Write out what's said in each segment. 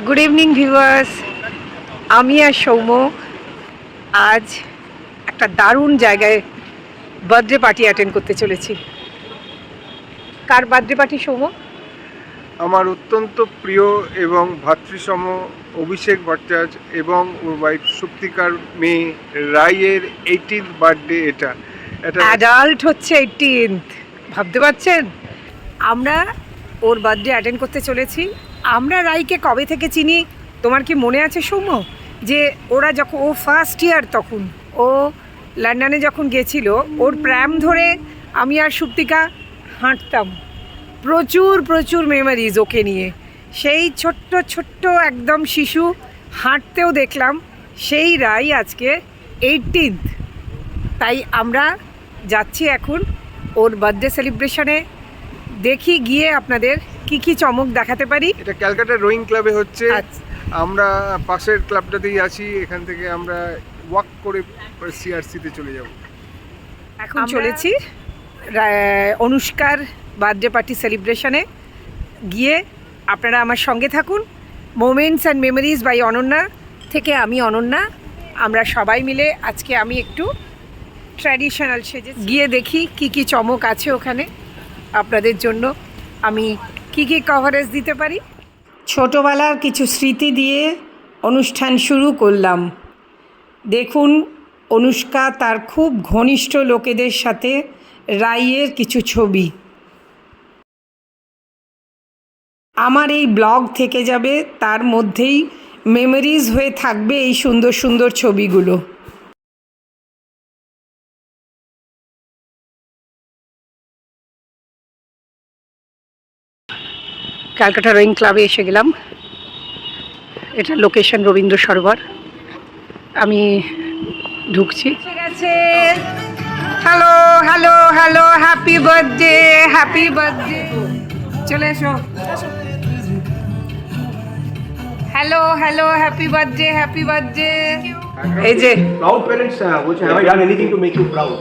Good evening viewers, আমি আর সৌম্য আজ একটা দারুণ জায়গায় বার্থডে পার্টি অ্যাটেন্ড করতে চলেছি। কার বার্থডে পার্টি সৌম্য? আমার অত্যন্ত প্রিয় এবং ভাতৃসম অভিষেক ভট্টাচার্য এবং ওর ওয়াইফ সুপ্তিকার মেয়ে রাইয়ের 18th বার্থডে। এটা অ্যাডাল্ট হচ্ছে 18th, ভাবতে পারছেন? আমরা ওর বার্থডে অ্যাটেন্ড করতে চলেছি। আমরা রাইকে কবে থেকে চিনি তোমার কি মনে আছে সৌম্য? যে ওরা যখন ও ফার্স্ট ইয়ার, তখন ও লন্ডনে যখন গেছিল, ওর প্র্যাম ধরে আমি আর সুপ্তিকা হাঁটতাম। প্রচুর প্রচুর মেমোরিজ ওকে নিয়ে। সেই ছোট্ট ছোট্ট একদম শিশু হাঁটতেও দেখলাম। সেই রাই আজকে 18th। তাই আমরা যাচ্ছি এখন ওর বার্থডে সেলিব্রেশনে। দেখি গিয়ে আপনাদের কি কি চমক দেখাতে পারি। এটা ক্যালকাটা রোয়িং ক্লাবে হচ্ছে। আচ্ছা। আমরা পাশের ক্লাবটাতেই আছি। এখান থেকে আমরা ওয়াক করে সিআরসিতে চলে যাব। এখন চলেছি অনুষ্কার বার্থডে পার্টি সেলিব্রেশনে। গিয়ে আপনারা আমার সঙ্গে থাকুন। Moments and memories by Ananya থেকে আমি অনন্যা। আমরা সবাই মিলে আজকে আমি একটু ট্র্যাডিশনাল সেজে গিয়ে দেখি কি কি চমক আছে ওখানে আপনাদের জন্য। আমি কি কি কভারেজ দিতে পারি। ছোটোবেলার কিছু স্মৃতি দিয়ে অনুষ্ঠান শুরু করলাম। দেখুন, অনুষ্কা তার খুব ঘনিষ্ঠ লোকেদের সাথে রাইয়ের কিছু ছবি। আমার এই ব্লগ থেকে যাবে, তার মধ্যেই মেমোরিজ হয়ে থাকবে এই সুন্দর সুন্দর ছবিগুলো। ক্যালকাটা রোয়িং ক্লাবে এসে গেলাম। এটা লোকেশন রবীন্দ্র সরোবর। আমি ঢুকছি। Hello hello hello, happy birthday, happy birthday. চলে এসো। Hello hello, happy birthday, happy birthday. এই যে Proud parents, which have I done anything to make you proud?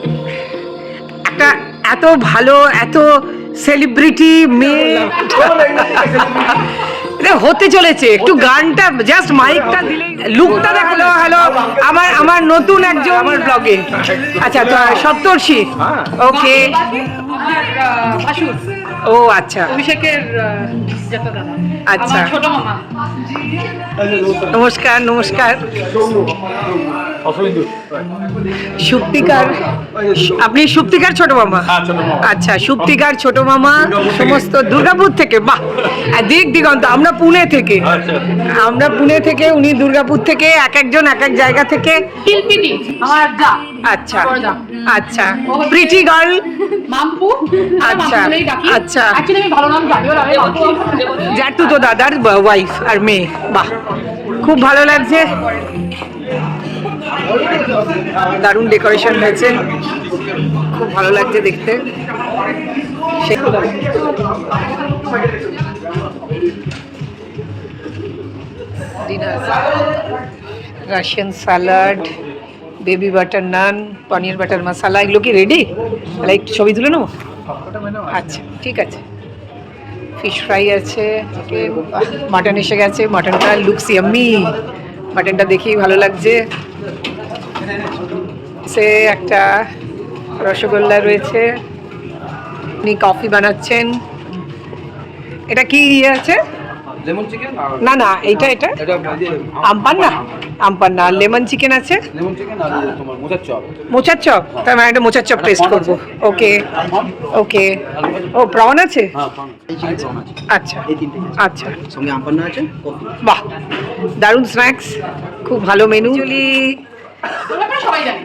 একটা এত ভালো, এত সেলিব্রিটি মেয়ে হতে চলেছে। একটু গানটা জাস্ট মাইকটা দিলেই লুকটা দেখালো। হ্যালো, আমার নতুন একজন আমার ব্লগে। আচ্ছা, তো সপ্তর্ষি। ওকে, ও আচ্ছা, অভিষেকের আচ্ছা, ছোট মামা। নমস্কার নমস্কার। সুপ্তিকার, আপনি সুপ্তিকার ছোট মামা? আচ্ছা, সুপ্তিকার ছোট মামা সমস্ত দুর্গাপুর থেকে। বাহ, দিক দিগন্ত। আমরা পুনে থেকে, উনি দুর্গাপুর থেকে। এক একজন এক এক জায়গা থেকে। শিল্পিনী আমার যা। আচ্ছা আচ্ছা, প্রিটি গার্ল মাম্পু। আচ্ছা আচ্ছা, অ্যাকচুয়ালি আমি ভালো নাম জানিও না। জাটু তো দাদার ওয়াইফ আর মেয়ে। বাহ, খুব ভালো লাগছে। দারুণ ডেকোরেশন হয়েছে, খুব ভালো লাগছে দেখতে। রাশিয়ান স্যালাড, বেবি বাটার নান, পনির বাটার মশলা, এগুলো কি রেডি? তাহলে একটু ছবি তুলে নেবো। আচ্ছা, ঠিক আছে। ফিশ ফ্রাই আছে, মাটন এসে গেছে। মাটনটা লুকস ইয়াম্মি। মাটনটা দেখেই ভালো লাগছে। সে একটা রসগোল্লা রয়েছে। উনি কফি বানাচ্ছেন। এটা কি আছে? Lemon chicken? না না, এটা আমপান না, আমপান না। লেমন চিকেন আছে, লেমন চিকেন আর তোমার মোচার চপ। মোচার চপ। তার মানে একটা মোচার চপ টেস্ট করবো। ওকে ওকে। ও, প্রন আছে? হ্যাঁ, আচ্ছা আচ্ছা, সঙ্গে আমপান্না আছে। বাহ, দারুণ স্ন্যাক্স, খুব ভালো মেনু। সবাই জানে।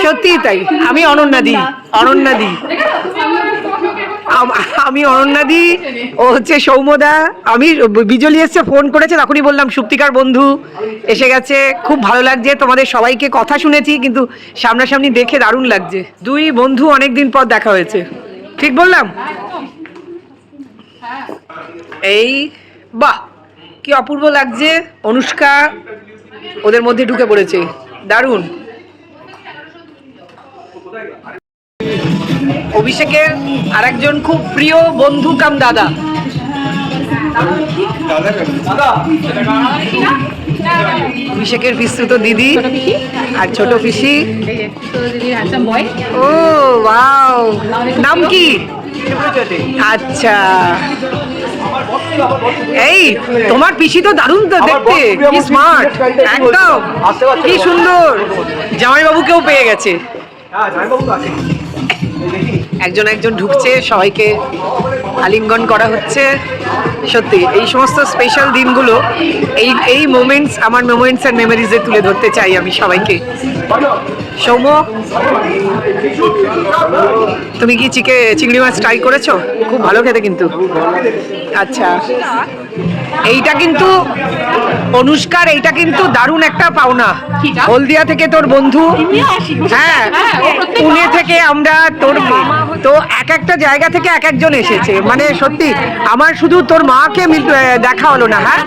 সত্যি তাই। আমি অনন্যাদি, আমি অনন্যাদি। ও হচ্ছে সৌম্যদা। আমি বিজলি এসছে, ফোন করেছে, তখনই বললাম সুপ্তিকার বন্ধু এসে গেছে। খুব ভালো লাগছে। তোমাদের সবাইকে কথা শুনেছি, কিন্তু সামনাসামনি দেখে দারুণ লাগছে। দুই বন্ধু অনেকদিন পর দেখা হয়েছে, ঠিক বললাম? এই বাহ, কি অপূর্ব লাগছে। অনুষ্কা ওদের মধ্যে ঢুকে পড়েছে, দারুণ। অভিষেকের আরেকজন খুব প্রিয় বন্ধু কাম দাদা, অভিষেকের বিস্তৃত দিদি আর ছোট পিসি। ও ওয়াও, নাম কি? আচ্ছা, এই তোমার পিসি তো দারুণ তো দেখতে, কি স্মার্ট, একদম কি সুন্দর। জামাইবাবুকেও পেয়ে গেছে, একজন একজন ঢুকছে, সবাইকে আলিঙ্গন করা হচ্ছে। সত্যি এই সমস্ত স্পেশাল দিনগুলো, এই মোমেন্টস আমার মোমেন্টস আর মেমোরিজে তুলে ধরতে চাই আমি সবাইকে। সৌম্য, তুমি কি চিংড়ি মাছ ট্রাই করেছো? খুব ভালো খেতে কিন্তু। আচ্ছা, এইটা কিন্তু অনুষ্কার, এইটা কিন্তু দারুণ একটা পাওনা। হলদিয়া থেকে তোর বন্ধু, হ্যাঁ পুনে থেকে আমরা, তোর তো এক একটা জায়গা থেকে এক একজন এসেছে। মানে সত্যি আমার শুধু তোর মাকে দেখা হলো না। হ্যাঁ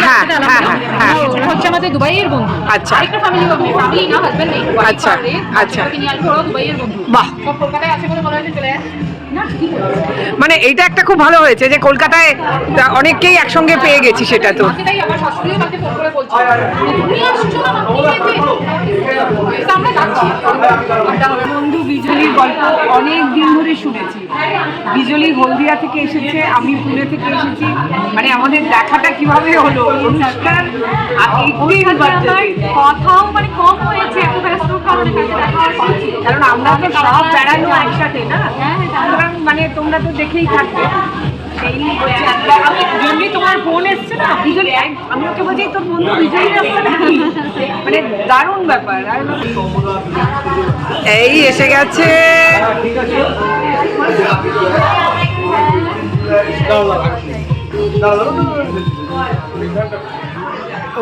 হ্যাঁ হ্যাঁ হ্যাঁ, হচ্ছে আমাদের দুবাইয়ের বন্ধু। আচ্ছা আরেকটা ফ্যামিলি না, হাজবেন্ড নেই। আচ্ছা আচ্ছা, তিনি আসবে, ওরা দুবাইয়ের বন্ধু। বাহ, সব কলকাতায় আছে বলে বলা হয়েছে চলে আসে। না কি বলবো, মানে এইটা একটা খুব ভালো হয়েছে যে কলকাতায় অনেককেই একসঙ্গে পেয়ে গেছি। সেটা তো সেটাই আমার শাশুড়িও তাকে ফোন করে বলছে, তুমি আসছো না, আমরা যাচ্ছি। বন্ধু বিজলির গল্প অনেক দিন ধরে শুনেছি। বিজলি হলদিয়া থেকে এসেছে, আমি পুনে থেকে এসেছি। মানে আমাদের দেখাটা কিভাবে হলো, অনুষ্ঠান আর 18 বার্থডে কথাও মানে কম হয়েছে, একটু ব্যস্ত কারণে কাছে দেখা হচ্ছে। কারণ আমরা তো সব বেড়ানো একসাথে না, সুতরাং মানে তোমরা তো দেখেই থাকবে। সেই হচ্ছে একটা, আমি জন্যই তোমার ফোন এসছে না, বিজলি আমি ওকে বলছি তোর বন্ধু বিজলি আসছে নাকি, মানে দারুণ ব্যাপার। আর এই এসে গেছে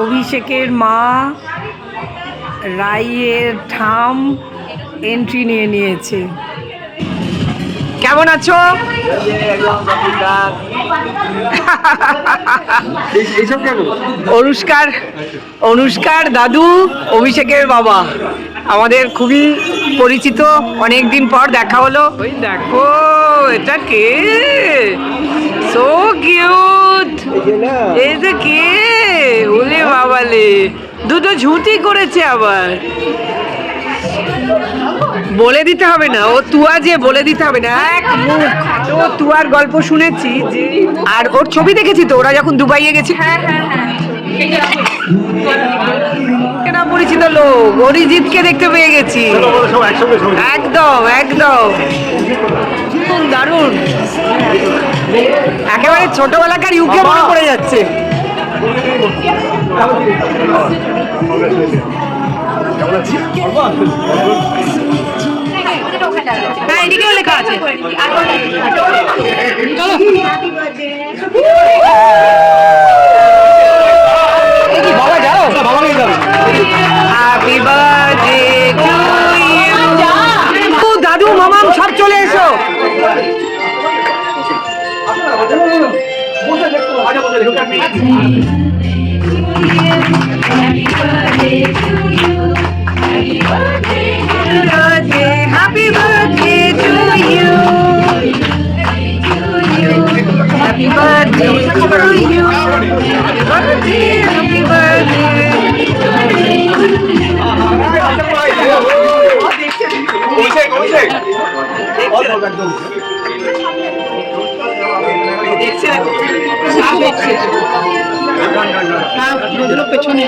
অভিষেকের মা, রাইয়ের ঠাম এন্ট্রি নিয়ে নিয়েছে। কেমন আছো? অনুষ্কার দাদু, অভিষেকের বাবা, আমাদের খুবই পরিচিত, অনেকদিন পর দেখা হলো। ওই দেখো এটা কে, সো কিউট। এই যে কে, ওলে বাবালে, দুটো ঝুঁটি করেছে আবার। বলে দিতে হবে না, ও তুয়া যে বলে দিতে হবে না, এক মুখ। তো তুয়ার গল্প শুনেছি যে, আর ওর ছবি দেখেছি তো, ওরা যখন দুবাইয়ে গেছে। হ্যাঁ হ্যাঁ হ্যাঁ, পরিচিত লোক, অরিজিৎকে দেখতে পেয়ে গেছি। একদম একদম দারুণ, একেবারে ছোটবেলাকার ইউকে মনে পড়ে যাচ্ছে। না, এদিকেও লেখা আছে। Happy birthday to you. দাদু মামাম সব চলে এসো। Happy birthday to you. Happy birthday to you. Happy birthday, happy birthday. পেছনে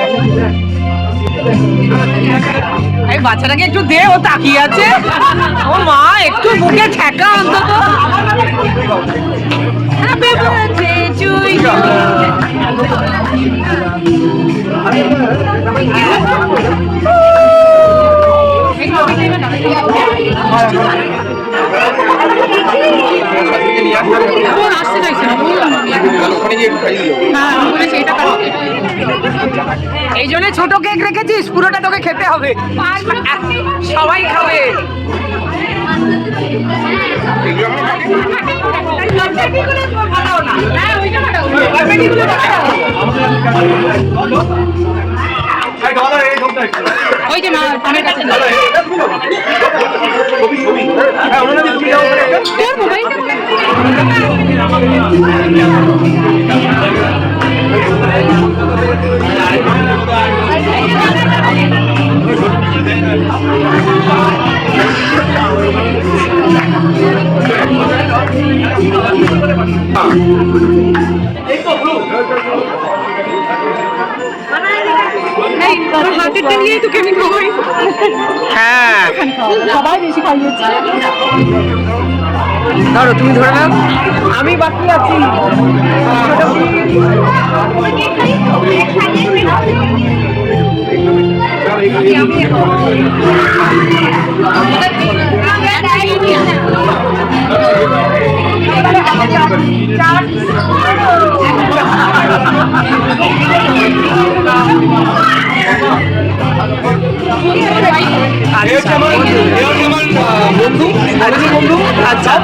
বাচ্চাটাকে একটু দে, ও তাকিয়ে আছে। ও মা, একটু মুখে ঠেকা অন্তত। Happy birthday to you. আসতে চাইছে না, এই জন্য ছোট কেক রেখেছিস, পুরোটা তোকে খেতে হবে, সবাই খাবে। ওই যে না আমার কাছে না তোর মোবাইলটা এই তোর হাতেরটা নিয়েই তোকে আমি খাওয়াই হ্যাঁ সবাই বেশি খাইয়েছে ধরো তুমি ধরে নাও, আমি বাকি আছি। বন্ধু বন্ধু আচ্ছা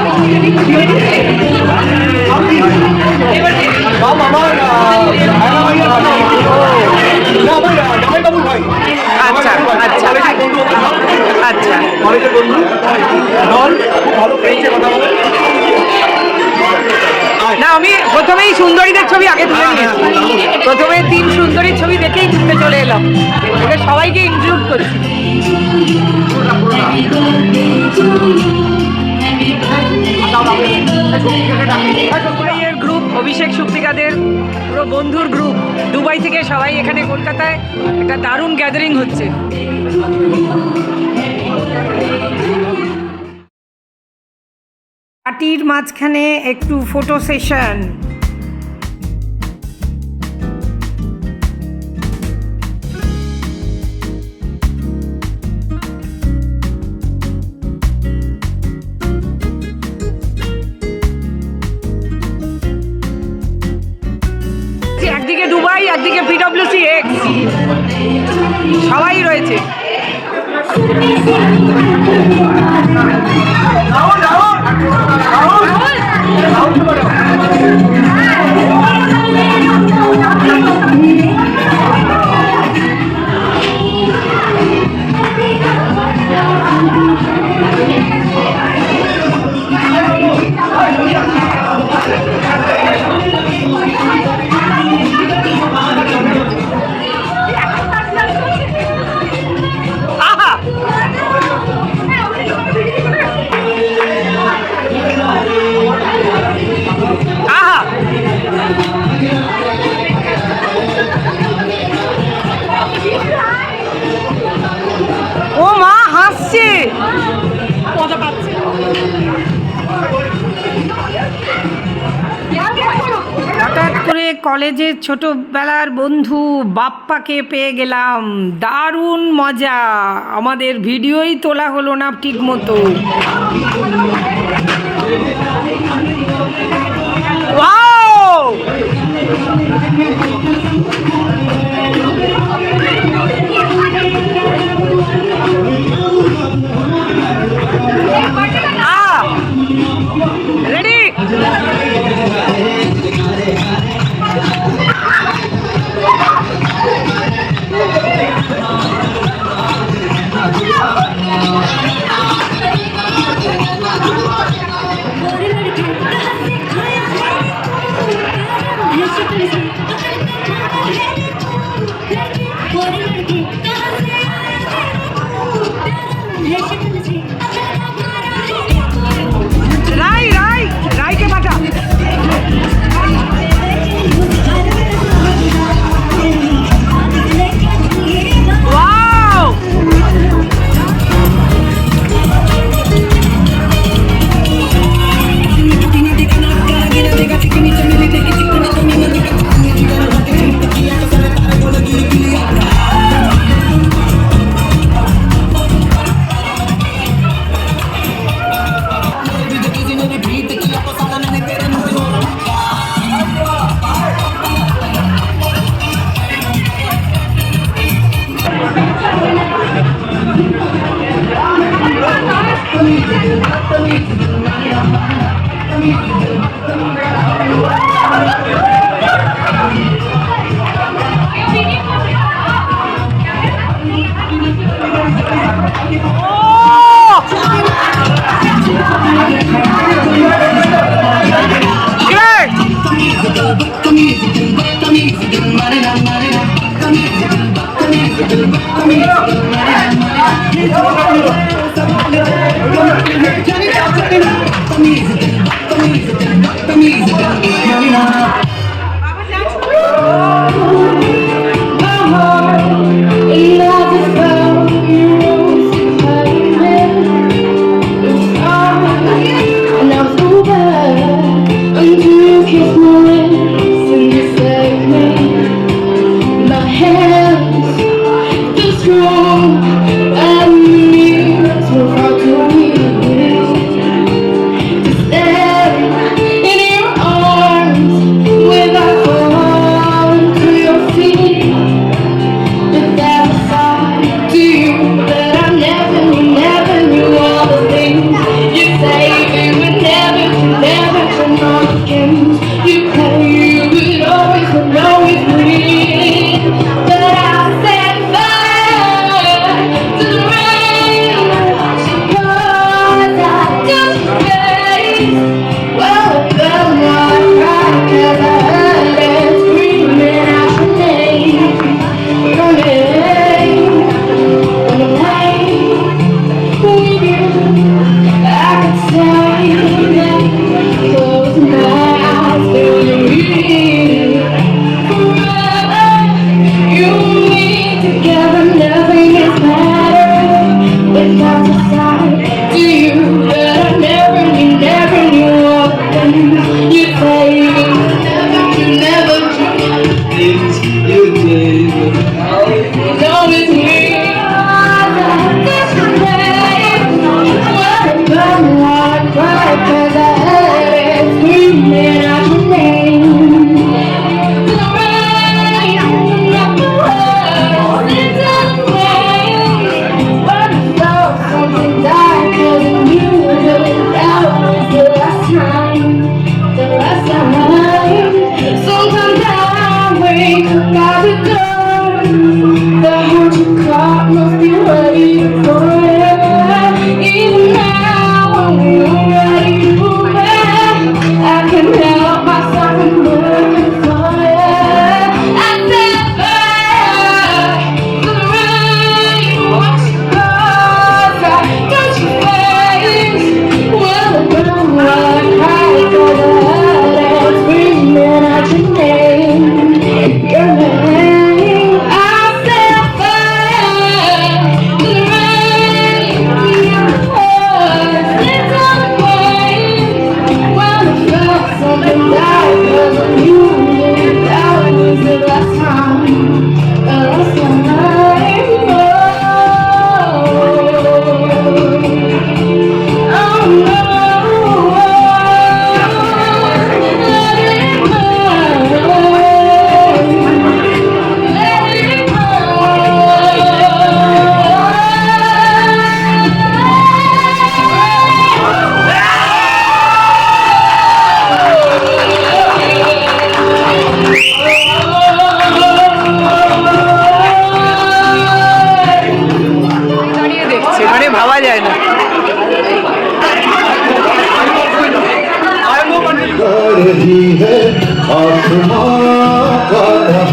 ভাই আচ্ছা আচ্ছা আচ্ছা কলেজের বন্ধু নল ভালো পেয়েছে কথা বলে না, আমি প্রথমেই সুন্দরীদের ছবি আগে তুলে নিয়েছি। প্রথমে 3 সুন্দরীর ছবি দেখেই তুলতে চলে এলাম, ওকে সবাইকে ইনক্লুড করছি। দুবাইয়ের গ্রুপ, অভিষেক সুপ্তিকাদের পুরো বন্ধুর গ্রুপ, দুবাই থেকে সবাই এখানে কলকাতায় একটা দারুণ গ্যাদারিং হচ্ছে। পার্টির মাঝখানে একটু ফটো সেশন। একদিকে দুবাই, একদিকে পিডব্লিউসি এক্স, সবাই রয়েছে। ও মা হাসছে, মজা পাচ্ছে হঠাৎ করে কলেজের ছোটবেলার বন্ধু বাপ্পাকে পেয়ে গেলাম, দারুণ মজা। আমাদের ভিডিওই তোলা হলো না ঠিক মতো। ওয়াও! রেডি? রাই রাই রাইকে পাঠা। ওয়াও!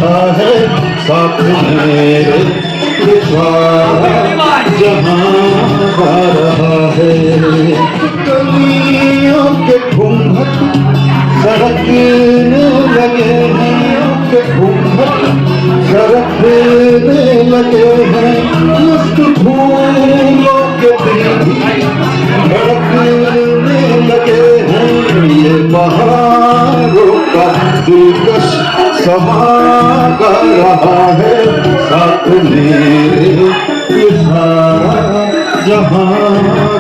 रहा है साथ मेरे जहाँ गा रहा है गलियों के घूंघट सरकने लगे हैं के घूंघट सरकने लगे हैं मस्त फूलों के दिल धड़कने लगे हैं ये बहारों का दिलकश समा गा रहा है साथ मेरे ये सारा जहाँ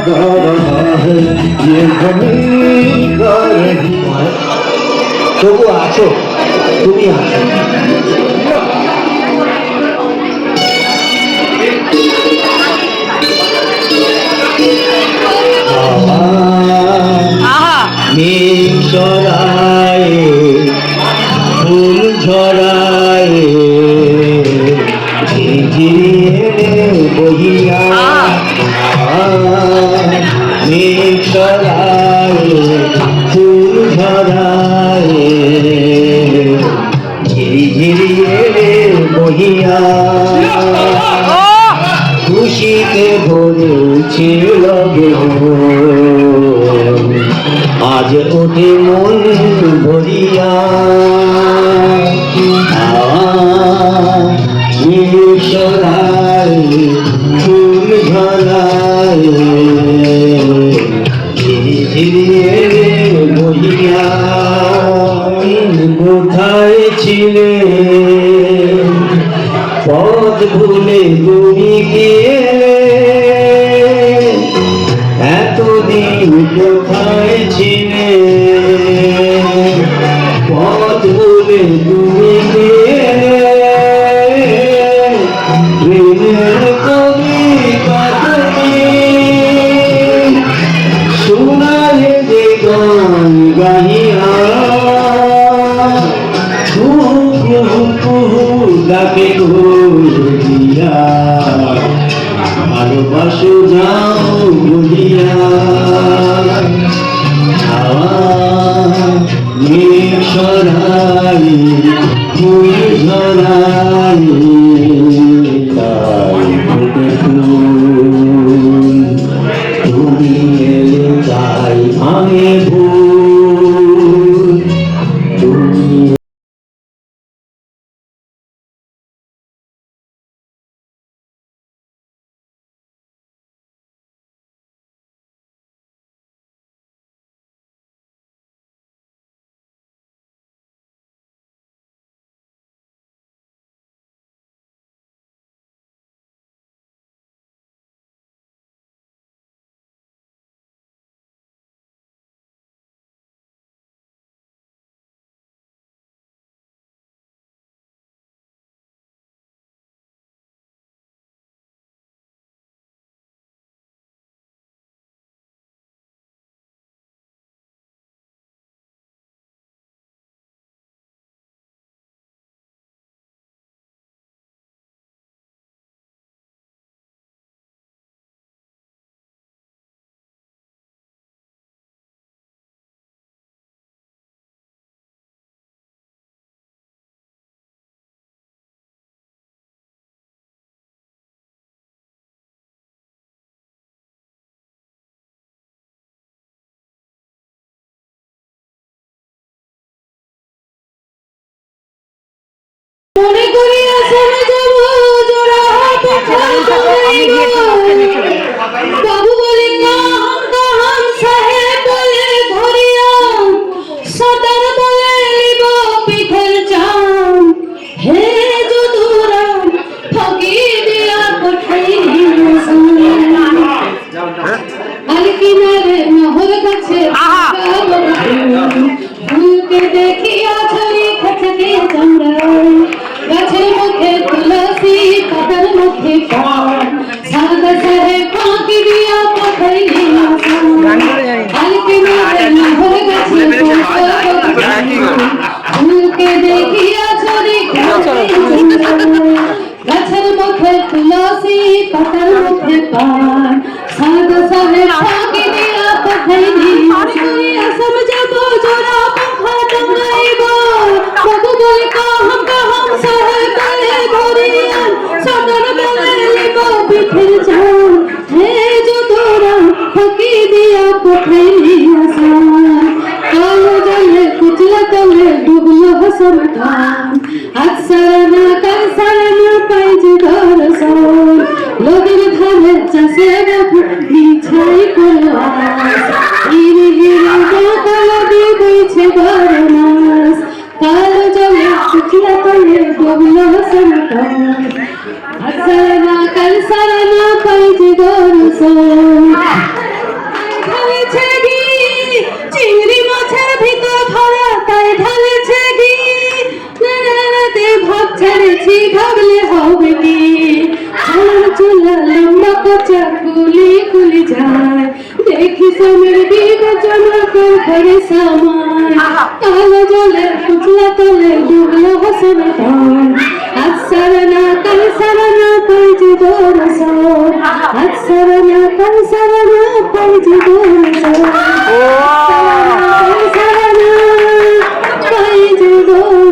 गा रहा है ये जमीन गा रही है। তবু আছো তুমি আছো মেঘ ঝরায় ফুল ঝরায় ঝিরিয়ে বহিয়া মেঘ ঝরায় ফুল ঝরায় ঝিরিয়ে বহিয়া খুশিতে ভরে উঠছিল আজ ওঠে মন ভরিয়া সরাই ফুল ঝরাই ধীরে ধীরে বহিয়া কোথায় ছিলে পথ ভুলে তুমি গেলে এতদিন কোথায় ছিলে পথ ভুলে তুমি গেলে প্রেমের কবিতা তুমি শোনালে যে গান গাহিয়া ডাকে ঘুরিয়া ভালোবাসো যাও বলিয়া মেঘ সরাই ফুল ঝরাই তুমি এলে তাই আমি ভুল তুমি মনে করি আসামে যাব জোড়া বাবু বলে কাম কাম সাহেব বলে ধরিয়া সদর বলে লিব পিঠের চাম হে যদুরা ঠকি দিয়া পঠাই আলকিনারে নহর কাছে ফুলকে দেখিয়া ছড়ি খচকে চামড়ায় গাছের মুখে তুলসী পাতার মুখে পান সাদা সাহে ফাঁকি দিয়া পাঠাই আলকিনারে নহর কাছে ফুলকে দেখিয়া ছড়ি গাছের মুখে তুলসী পাতার মুখে পান সাদা সাহে ফাঁকি দিয়া পাঠাই समझ बो जोरा पंखा टंगाई बो बाबू बोले का हम साहे কোথায় নিয়ে যায় কালো জলে কুচলা তলে ডুবলো সমাধান হাত সারানা কাল সারানা পাই যে দরসন নদীর ধারে চাষের বিছাই করলো ধীরে ধীরে কালো দিয়ে বইছে বারো মাস কালো জলে কুচলা তলে ডুবলো সমাধান হাত সারানা কাল সারানা পাই যে দরসন ঢালেছে গি চিংড়ি মাছের ভিতর ধরা তাই ঢালেছে গি নানাতে ভাব ছেড়েছি ভাবলে হবে কি আমার চুলা লম্বা কচা কুলি কুলি যায় দেখি সময়ের বিবেচনা করে সামায় কালো জলে কুচলা তলে ডুবলো হসনে ধন আজ সারানা কাল সারানা পাই যে দরসন আজ সারানা কাল সারানা পাই যে দরসন সারানা পাই যে দরসন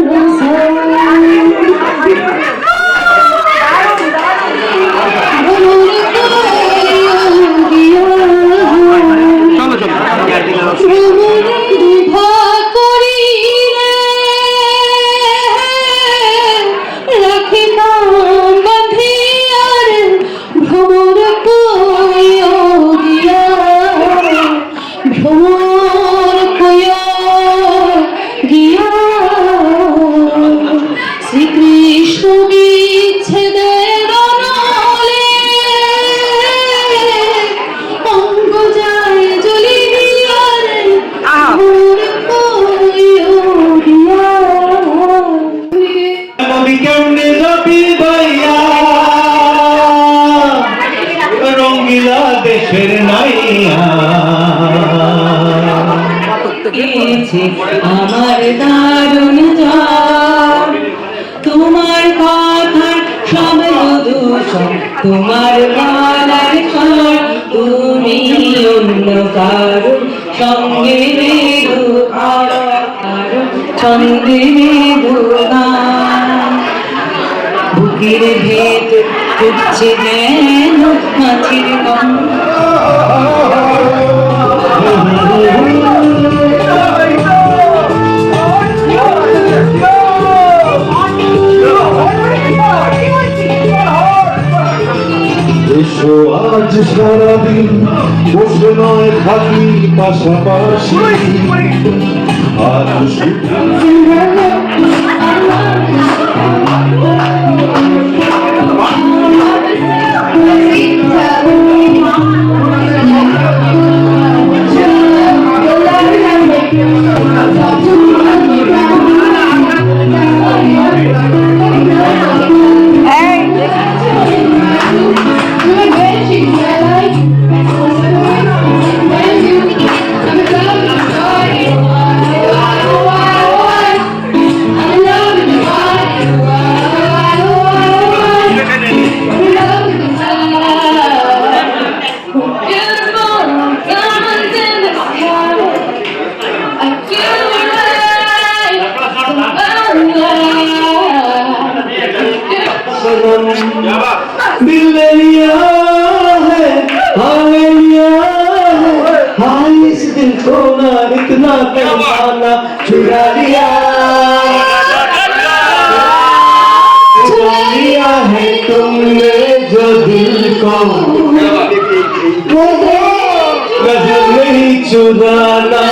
শ্রীকৃষ্ণ বিচ্ছেদের অনলে অঙ্গ যায় জ্বলি দিয়ারে ভোর কইও গিয়া নদী কেমনে যাবি ভাইয়া রঙ্গিলা দেশের নাইয়া আমার দারুণ জ্বর তোমার কথা সব দূষণ তোমার গলার স্বর তুমি অন্য কারো সঙ্গে ছন্দে গান বুকের ভেদ উঠছে যেন মাছির গন্ধ এসো আজ সারাদিন বসে নয় থাকি পাশাপাশি আজ दिल ने लिया है हाय लिया है हाय इस दिल को ना इतना पैमाना चुरा लिया है तुमने जो दिल को नजर नहीं चुराना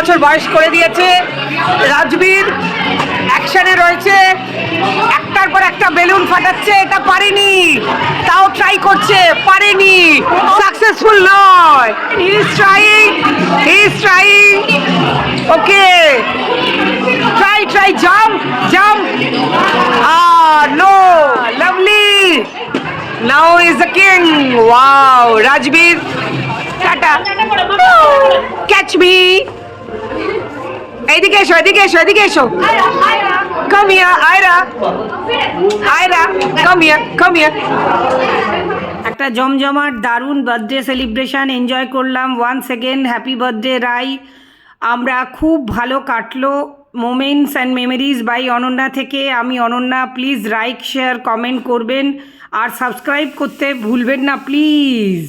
বছর বয়স করে দিয়েছে। রাজবীর অ্যাকশনে রয়েছে, একটার পর একটা বেলুন ফাটাচ্ছে, এটা পারেনি, তাও ট্রাই করছে, পারেনি, সাকসেসফুল নয়। He is trying, okay, try, jump, no, lovely, now is the king. Wow, Rajveer, টাটা, ক্যাচ মি, এদিকে এসো, come here, Aira, come here. একটা জমজমাট দারুণ বার্থডে সেলিব্রেশন এনজয় করলাম। Once again happy birthday Rai. আমরা খুব ভালো কাটলো। Moments and memories by Ananya থেকে আমি Ananya. Please like, share, comment করবেন আর সাবস্ক্রাইব করতে ভুলবেন না প্লিজ।